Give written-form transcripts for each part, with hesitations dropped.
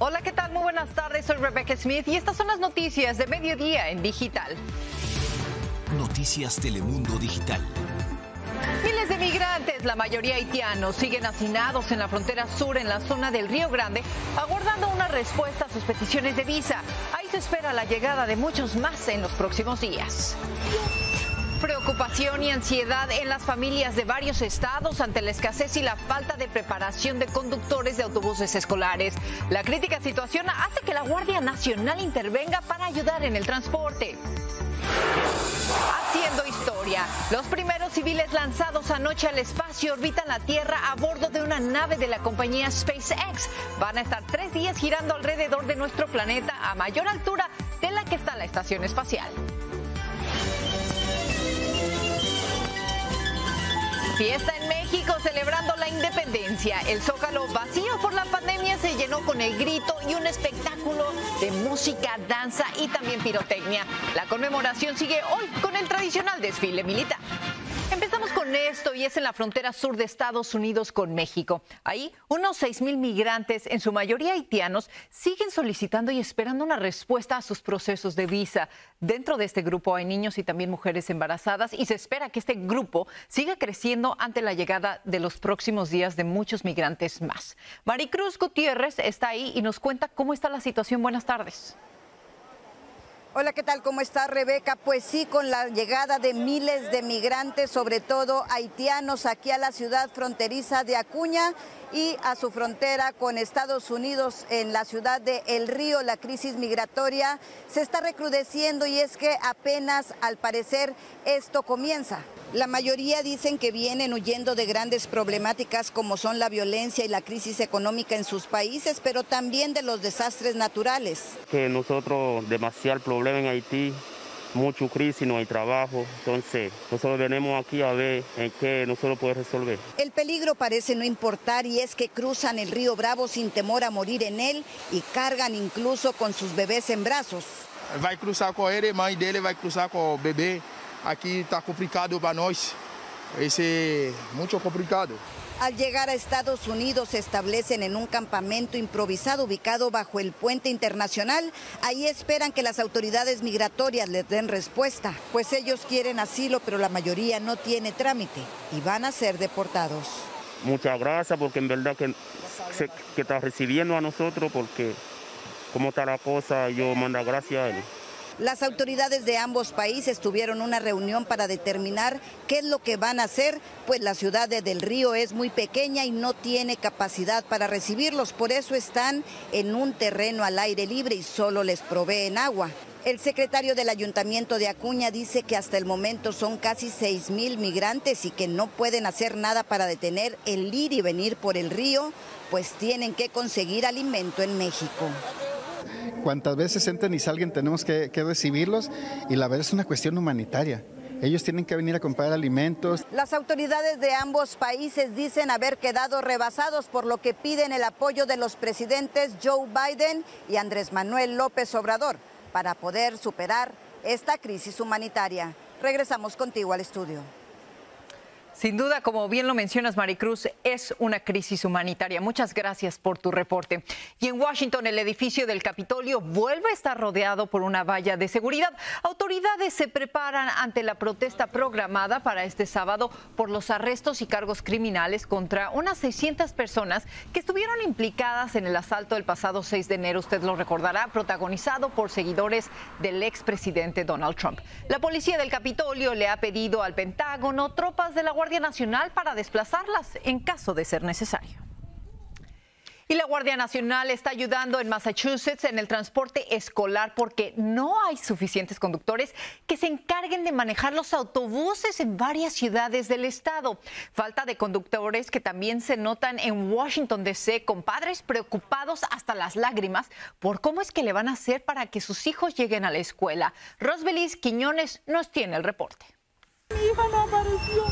Hola, ¿qué tal? Muy buenas tardes, soy Rebecca Smith y estas son las noticias de Mediodía en Digital. Noticias Telemundo Digital. Miles de migrantes, la mayoría haitianos, siguen hacinados en la frontera sur en la zona del Río Grande, aguardando una respuesta a sus peticiones de visa. Ahí se espera la llegada de muchos más en los próximos días. Preocupación y ansiedad en las familias de varios estados ante la escasez y la falta de preparación de conductores de autobuses escolares. La crítica situación hace que la Guardia Nacional intervenga para ayudar en el transporte. Haciendo historia, los primeros civiles lanzados anoche al espacio orbitan la Tierra a bordo de una nave de la compañía SpaceX. Van a estar 3 días girando alrededor de nuestro planeta a mayor altura de la que está la estación espacial. Fiesta en México celebrando la independencia. El Zócalo, vacío por la pandemia, se llenó con el grito y un espectáculo de música, danza y también pirotecnia. La conmemoración sigue hoy con el tradicional desfile militar. Empezamos con esto y es en la frontera sur de Estados Unidos con México. Ahí, unos 6,000 migrantes, en su mayoría haitianos, siguen solicitando y esperando una respuesta a sus procesos de visa. Dentro de este grupo hay niños y también mujeres embarazadas y se espera que este grupo siga creciendo ante la llegada de los próximos días de muchos migrantes más. Maricruz Gutiérrez está ahí y nos cuenta cómo está la situación. Buenas tardes. Hola, ¿qué tal? ¿Cómo está, Rebeca? Pues sí, con la llegada de miles de migrantes, sobre todo haitianos, aquí a la ciudad fronteriza de Acuña y a su frontera con Estados Unidos en la ciudad de El Río, la crisis migratoria se está recrudeciendo y es que apenas, al parecer, esto comienza. La mayoría dicen que vienen huyendo de grandes problemáticas como son la violencia y la crisis económica en sus países, pero también de los desastres naturales. Que nosotros, demasiado problema en Haití, mucha crisis, no hay trabajo, entonces nosotros venimos aquí a ver en qué nosotros podemos resolver. El peligro parece no importar y es que cruzan el río Bravo sin temor a morir en él y cargan incluso con sus bebés en brazos. Va a cruzar con él, mãe dele va a cruzar con el bebé. Aquí está complicado para nosotros, es mucho complicado. Al llegar a Estados Unidos se establecen en un campamento improvisado ubicado bajo el puente internacional. Ahí esperan que las autoridades migratorias les den respuesta, pues ellos quieren asilo, pero la mayoría no tiene trámite y van a ser deportados. Muchas gracias porque en verdad que está recibiendo a nosotros porque como está la cosa, yo mando gracias a él. Las autoridades de ambos países tuvieron una reunión para determinar qué es lo que van a hacer, pues la ciudad de Del Río es muy pequeña y no tiene capacidad para recibirlos, por eso están en un terreno al aire libre y solo les proveen agua. El secretario del Ayuntamiento de Acuña dice que hasta el momento son casi 6,000 migrantes y que no pueden hacer nada para detener el ir y venir por el río, pues tienen que conseguir alimento en México. Cuantas veces entren y salgan tenemos que recibirlos y la verdad es una cuestión humanitaria. Ellos tienen que venir a comprar alimentos. Las autoridades de ambos países dicen haber quedado rebasados, por lo que piden el apoyo de los presidentes Joe Biden y Andrés Manuel López Obrador para poder superar esta crisis humanitaria. Regresamos contigo al estudio. Sin duda, como bien lo mencionas, Maricruz, es una crisis humanitaria. Muchas gracias por tu reporte. Y en Washington, el edificio del Capitolio vuelve a estar rodeado por una valla de seguridad. Autoridades se preparan ante la protesta programada para este sábado por los arrestos y cargos criminales contra unas 600 personas que estuvieron implicadas en el asalto del pasado 6 de enero, usted lo recordará, protagonizado por seguidores del expresidente Donald Trump. La policía del Capitolio le ha pedido al Pentágono tropas de la Guardia Nacional para desplazarlas en caso de ser necesario. Y la Guardia Nacional está ayudando en Massachusetts en el transporte escolar porque no hay suficientes conductores que se encarguen de manejar los autobuses en varias ciudades del estado. Falta de conductores que también se notan en Washington, D.C., con padres preocupados hasta las lágrimas por cómo es que le van a hacer para que sus hijos lleguen a la escuela. Rosbelis Quiñones nos tiene el reporte. Mi hija no apareció.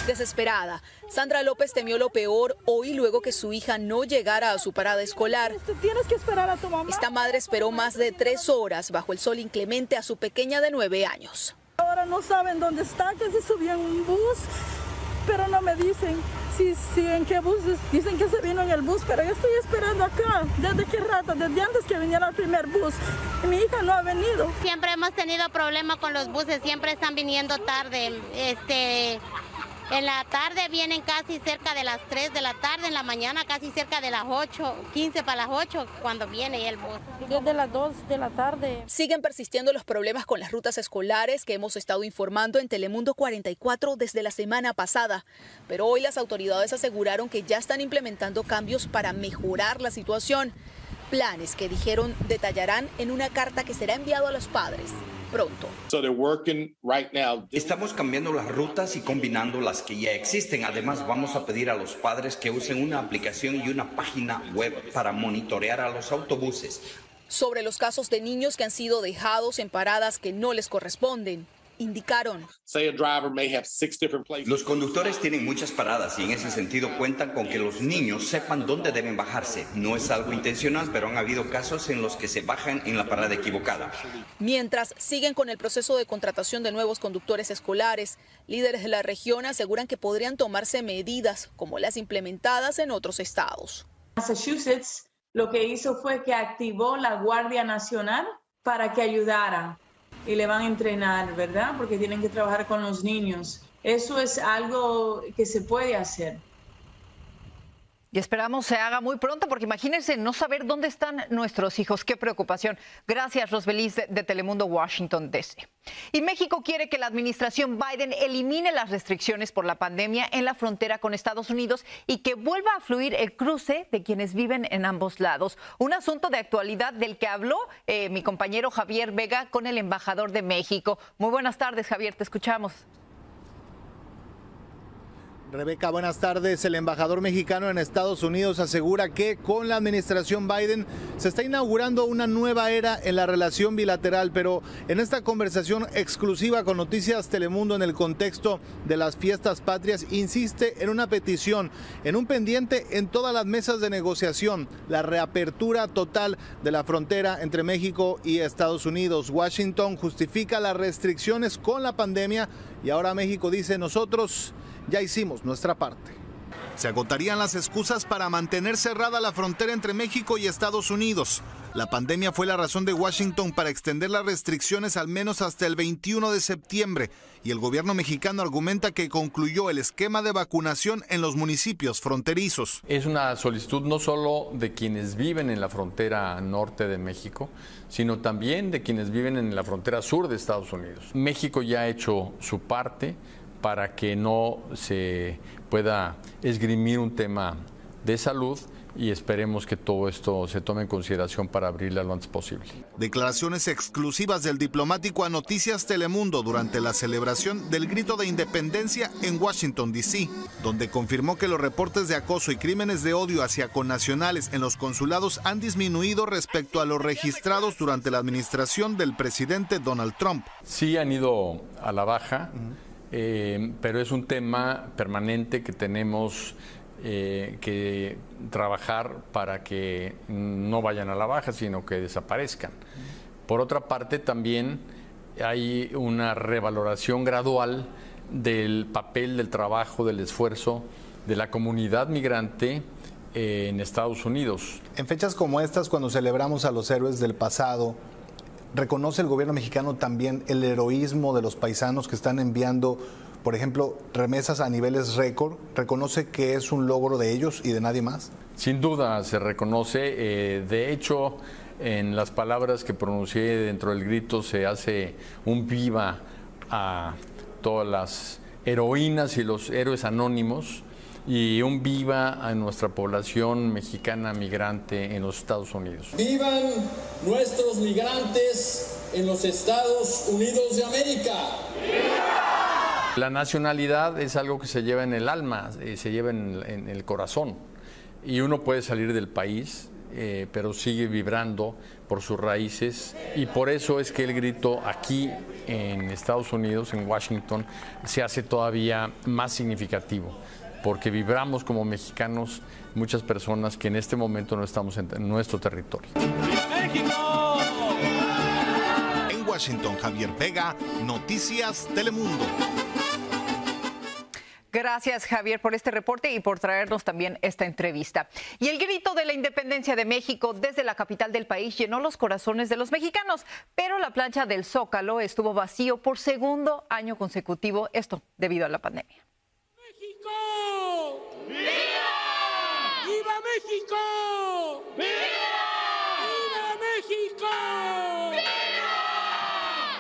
Desesperada, Sandra López temió lo peor hoy luego que su hija no llegara a su parada escolar. Tienes que esperar a tu mamá. Esta madre esperó más de 3 horas bajo el sol inclemente a su pequeña de 9 años. Ahora no saben dónde está, que se subió en un bus pero no me dicen si en qué bus. Dicen que se vino en el bus, pero yo estoy esperando acá. ¿Desde qué rato? Desde antes que viniera el primer bus. Y mi hija no ha venido. Siempre hemos tenido problemas con los buses, siempre están viniendo tarde. En la tarde vienen casi cerca de las 3 de la tarde, en la mañana casi cerca de las 8, 15 para las 8 cuando viene el bus. Desde las 2 de la tarde. Siguen persistiendo los problemas con las rutas escolares que hemos estado informando en Telemundo 44 desde la semana pasada. Pero hoy las autoridades aseguraron que ya están implementando cambios para mejorar la situación. Planes que dijeron detallarán en una carta que será enviado a los padres pronto. Estamos cambiando las rutas y combinando las que ya existen. Además, vamos a pedir a los padres que usen una aplicación y una página web para monitorear a los autobuses. Sobre los casos de niños que han sido dejados en paradas que no les corresponden, indicaron. Los conductores tienen muchas paradas y en ese sentido cuentan con que los niños sepan dónde deben bajarse. No es algo intencional, pero han habido casos en los que se bajan en la parada equivocada. Mientras siguen con el proceso de contratación de nuevos conductores escolares, líderes de la región aseguran que podrían tomarse medidas como las implementadas en otros estados. Massachusetts lo que hizo fue que activó la Guardia Nacional para que ayudara. Y le van a entrenar, ¿verdad? Porque tienen que trabajar con los niños. Eso es algo que se puede hacer. Y esperamos se haga muy pronto, porque imagínense no saber dónde están nuestros hijos. Qué preocupación. Gracias, Rosbelis, de Telemundo, Washington, D.C. Y México quiere que la administración Biden elimine las restricciones por la pandemia en la frontera con Estados Unidos y que vuelva a fluir el cruce de quienes viven en ambos lados. Un asunto de actualidad del que habló mi compañero Javier Vega con el embajador de México. Muy buenas tardes, Javier, te escuchamos. Rebeca, buenas tardes. El embajador mexicano en Estados Unidos asegura que con la administración Biden se está inaugurando una nueva era en la relación bilateral, pero en esta conversación exclusiva con Noticias Telemundo en el contexto de las fiestas patrias, insiste en una petición, en un pendiente en todas las mesas de negociación, la reapertura total de la frontera entre México y Estados Unidos. Washington justifica las restricciones con la pandemia y ahora México dice: nosotros ya hicimos nuestra parte. Se agotarían las excusas para mantener cerrada la frontera entre México y Estados Unidos. La pandemia fue la razón de Washington para extender las restricciones al menos hasta el 21 de septiembre. Y el gobierno mexicano argumenta que concluyó el esquema de vacunación en los municipios fronterizos. Es una solicitud no solo de quienes viven en la frontera norte de México, sino también de quienes viven en la frontera sur de Estados Unidos. México ya ha hecho su parte para que no se pueda esgrimir un tema de salud y esperemos que todo esto se tome en consideración para abrirla lo antes posible. Declaraciones exclusivas del diplomático a Noticias Telemundo durante la celebración del Grito de Independencia en Washington, D.C., donde confirmó que los reportes de acoso y crímenes de odio hacia connacionales en los consulados han disminuido respecto a los registrados durante la administración del presidente Donald Trump. Sí han ido a la baja. Pero es un tema permanente que tenemos que trabajar para que no vayan a la baja, sino que desaparezcan. Por otra parte, también hay una revaloración gradual del papel, del trabajo, del esfuerzo de la comunidad migrante en Estados Unidos. En fechas como estas, cuando celebramos a los héroes del pasado, ¿reconoce el gobierno mexicano también el heroísmo de los paisanos que están enviando, por ejemplo, remesas a niveles récord? ¿Reconoce que es un logro de ellos y de nadie más? Sin duda se reconoce. De hecho, en las palabras que pronuncié dentro del grito se hace un viva a todas las heroínas y los héroes anónimos, y un viva a nuestra población mexicana migrante en los Estados Unidos. ¡Vivan nuestros migrantes en los Estados Unidos de América! ¡Viva! La nacionalidad es algo que se lleva en el alma, se lleva en el corazón, y uno puede salir del país, pero sigue vibrando por sus raíces, y por eso es que el grito aquí en Estados Unidos, en Washington, se hace todavía más significativo, porque vibramos como mexicanos, muchas personas que en este momento no estamos en nuestro territorio. ¡México! En Washington, Javier Vega, Noticias Telemundo. Gracias, Javier, por este reporte y por traernos también esta entrevista. Y el grito de la independencia de México desde la capital del país llenó los corazones de los mexicanos, pero la plancha del Zócalo estuvo vacío por segundo año consecutivo, esto debido a la pandemia. ¡México! ¡Viva! ¡Viva México! ¡Viva! ¡Viva México! ¡Viva!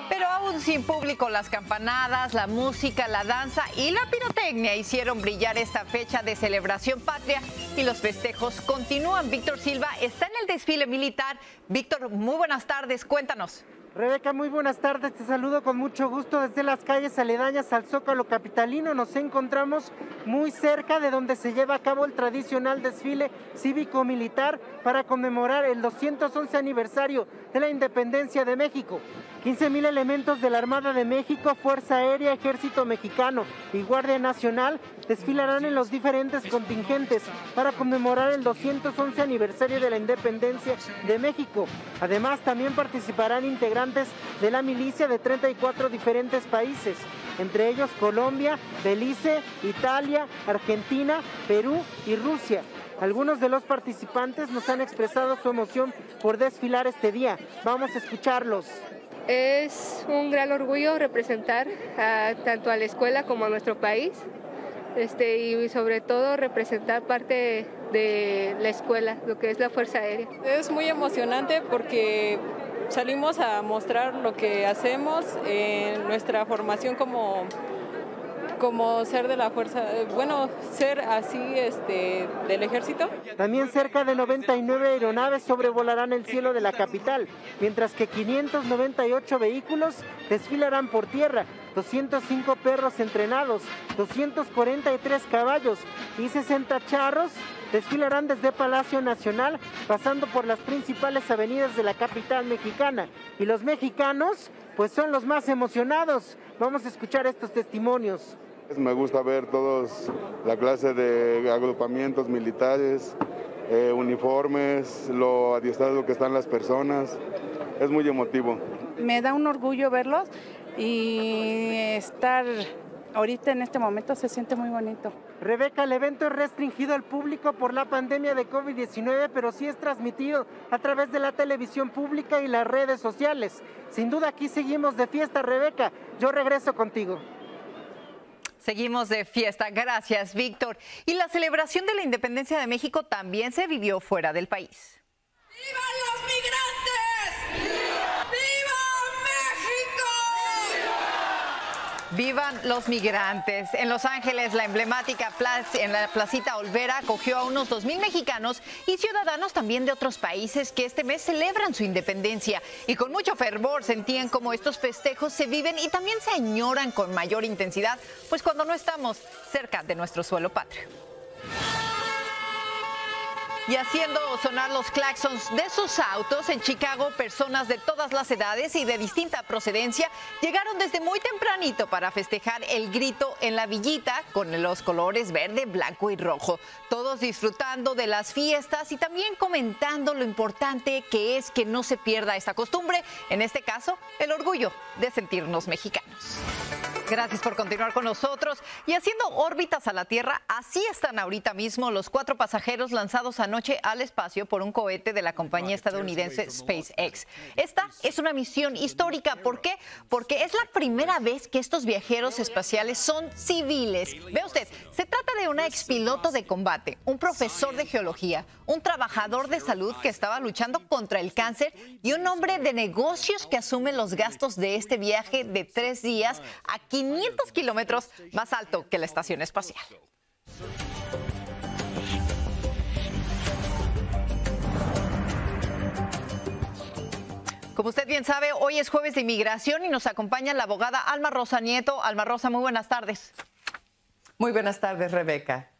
Pero aún sin público, las campanadas, la música, la danza y la pirotecnia hicieron brillar esta fecha de celebración patria y los festejos continúan. Víctor Silva está en el desfile militar. Víctor, muy buenas tardes, cuéntanos. Rebeca, muy buenas tardes, te saludo con mucho gusto desde las calles aledañas al Zócalo capitalino. Nos encontramos muy cerca de donde se lleva a cabo el tradicional desfile cívico-militar para conmemorar el 211 aniversario de la independencia de México. 15,000 elementos de la Armada de México, Fuerza Aérea, Ejército Mexicano y Guardia Nacional desfilarán en los diferentes contingentes para conmemorar el 211 aniversario de la independencia de México. Además, también participarán integrantes de la milicia de 34 diferentes países, entre ellos Colombia, Belice, Italia, Argentina, Perú y Rusia. Algunos de los participantes nos han expresado su emoción por desfilar este día. Vamos a escucharlos. Es un gran orgullo representar tanto a la escuela como a nuestro país, y sobre todo representar parte de la escuela, lo que es la Fuerza Aérea. Es muy emocionante porque salimos a mostrar lo que hacemos en nuestra formación como ser de la fuerza, ser así del ejército. También cerca de 99 aeronaves sobrevolarán el cielo de la capital, mientras que 598 vehículos desfilarán por tierra, 205 perros entrenados, 243 caballos y 60 charros desfilarán desde Palacio Nacional, pasando por las principales avenidas de la capital mexicana. Y los mexicanos, pues son los más emocionados. Vamos a escuchar estos testimonios. Me gusta ver todos la clase de agrupamientos militares, uniformes, lo adiestrado que están las personas. Es muy emotivo. Me da un orgullo verlos y estar ahorita en este momento se siente muy bonito. Rebeca, el evento es restringido al público por la pandemia de COVID-19, pero sí es transmitido a través de la televisión pública y las redes sociales. Sin duda aquí seguimos de fiesta, Rebeca. Yo regreso contigo. Seguimos de fiesta. Gracias, Víctor. Y la celebración de la independencia de México también se vivió fuera del país. ¡Vivan los migrantes! ¡Viva México! Vivan los migrantes. En Los Ángeles, la emblemática en la Placita Olvera acogió a unos 2,000 mexicanos y ciudadanos también de otros países que este mes celebran su independencia. Y con mucho fervor sentían cómo estos festejos se viven y también se añoran con mayor intensidad, pues cuando no estamos cerca de nuestro suelo patrio. Y haciendo sonar los claxons de sus autos, en Chicago, personas de todas las edades y de distinta procedencia llegaron desde muy tempranito para festejar el grito en la villita con los colores verde, blanco y rojo. Todos disfrutando de las fiestas y también comentando lo importante que es que no se pierda esta costumbre, en este caso, el orgullo de sentirnos mexicanos. Gracias por continuar con nosotros y haciendo órbitas a la Tierra. Así están ahorita mismo los 4 pasajeros lanzados anoche al espacio por un cohete de la compañía estadounidense SpaceX. Esta es una misión histórica. ¿Por qué? Porque es la primera vez que estos viajeros espaciales son civiles. Ve usted, se trata de una expiloto de combate, un profesor de geología, un trabajador de salud que estaba luchando contra el cáncer y un hombre de negocios que asume los gastos de este viaje de 3 días a 500 kilómetros más alto que la estación espacial. Como usted bien sabe, hoy es jueves de inmigración y nos acompaña la abogada Alma Rosa Nieto. Alma Rosa, muy buenas tardes. Muy buenas tardes, Rebeca.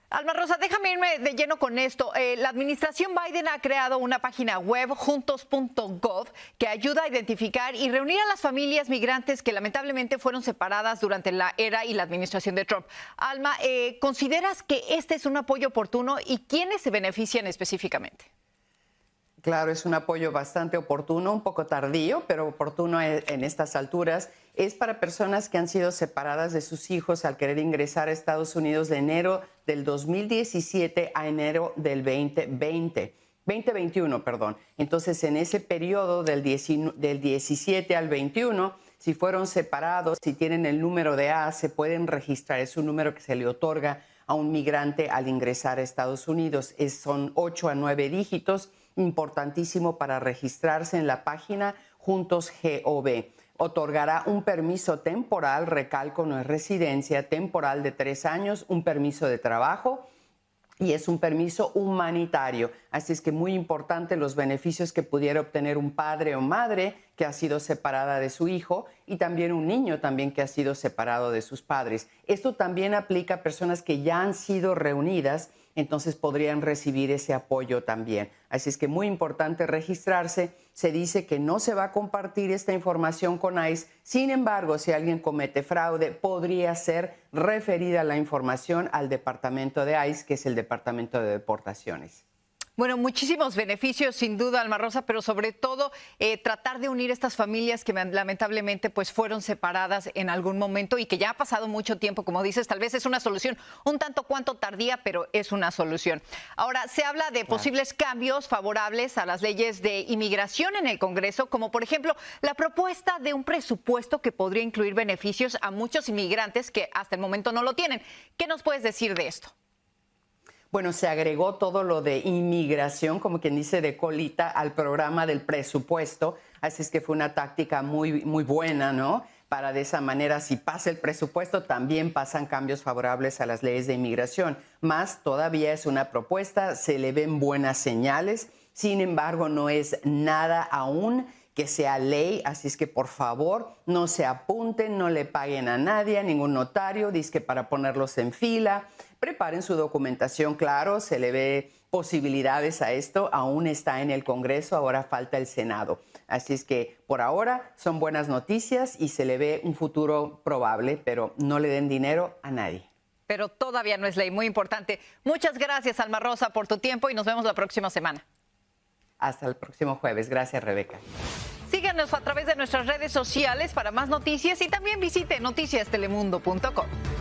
Alma Rosa, déjame irme de lleno con esto. La administración Biden ha creado una página web, juntos.gov, que ayuda a identificar y reunir a las familias migrantes que lamentablemente fueron separadas durante la era y la administración de Trump. Alma, ¿consideras que este es un apoyo oportuno y quiénes se benefician específicamente? Claro, es un apoyo bastante oportuno, un poco tardío, pero oportuno en estas alturas. Es para personas que han sido separadas de sus hijos al querer ingresar a Estados Unidos de enero del 2017 a enero del 2021, perdón. Entonces, en ese periodo del 17 al 21, si fueron separados, si tienen el número de A, se pueden registrar. Es un número que se le otorga a un migrante al ingresar a Estados Unidos. Son 8 a 9 dígitos, importantísimo para registrarse en la página Juntos GOV. Otorgará un permiso temporal, recalco, no es residencia, temporal de 3 años, un permiso de trabajo y es un permiso humanitario. Así es que muy importante los beneficios que pudiera obtener un padre o madre que ha sido separada de su hijo y también un niño también que ha sido separado de sus padres. Esto también aplica a personas que ya han sido reunidas, entonces podrían recibir ese apoyo también. Así es que muy importante registrarse. Se dice que no se va a compartir esta información con ICE. Sin embargo, si alguien comete fraude, podría ser referida la información al departamento de ICE, que es el Departamento de Deportaciones. Bueno, muchísimos beneficios, sin duda, Alma Rosa, pero sobre todo tratar de unir estas familias que lamentablemente pues fueron separadas en algún momento y que ya ha pasado mucho tiempo, como dices, tal vez es una solución un tanto cuanto tardía, pero es una solución. Ahora, se habla de posibles cambios favorables a las leyes de inmigración en el Congreso, como por ejemplo la propuesta de un presupuesto que podría incluir beneficios a muchos inmigrantes que hasta el momento no lo tienen. ¿Qué nos puedes decir de esto? Bueno, se agregó todo lo de inmigración, como quien dice, de colita al programa del presupuesto. Así es que fue una táctica muy buena, ¿no? Para de esa manera, si pasa el presupuesto, también pasan cambios favorables a las leyes de inmigración. Más todavía es una propuesta, se le ven buenas señales. Sin embargo, no es nada aún que sea ley, así es que por favor no se apunten, no le paguen a nadie, a ningún notario, dizque para ponerlos en fila. Preparen su documentación, claro, se le ve posibilidades a esto, aún está en el Congreso, ahora falta el Senado. Así es que por ahora son buenas noticias y se le ve un futuro probable, pero no le den dinero a nadie. Pero todavía no es ley, muy importante. Muchas gracias, Alma Rosa, por tu tiempo y nos vemos la próxima semana. Hasta el próximo jueves. Gracias, Rebeca. Síganos a través de nuestras redes sociales para más noticias y también visite noticiastelemundo.com.